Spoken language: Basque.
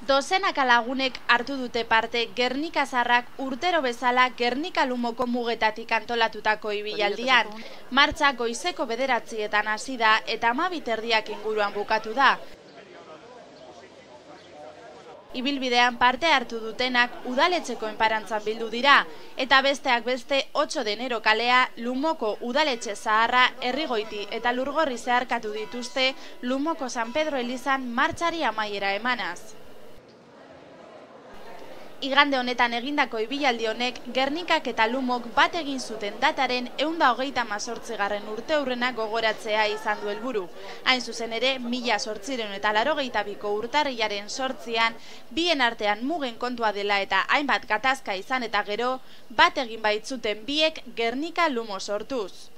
Dozenaka lagunek hartu dute parte Gernika Zaharrak urtero bezala Gernika Lumoko mugetatik antolatutako ibilaldian. Martxa goizeko 9:00etan hasi da eta 12:30 inguruan bukatu da. Ibilbidean parte hartu dutenak udaletxeko enparantzan bildu dira, eta besteak beste 8 de enero kalea Lumoko udaletxe zaharra Errigoiti eta Lurgorri zeharkatu dituzte Lumoko San Pedro elizan martxari amaiera emanaz. Igande honetan egindako ibilaldi honek Gernikak eta Lumok bat egin zuten dataren 138. urteurrena gogoratzea izan du helburu. Hain zuzen ere, 1882ko urtarrilaren 8an, bien artean mugen kontua dela eta hainbat gatazka izan eta gero, bat egin baitzuten biek Gernika Lumo sortuz.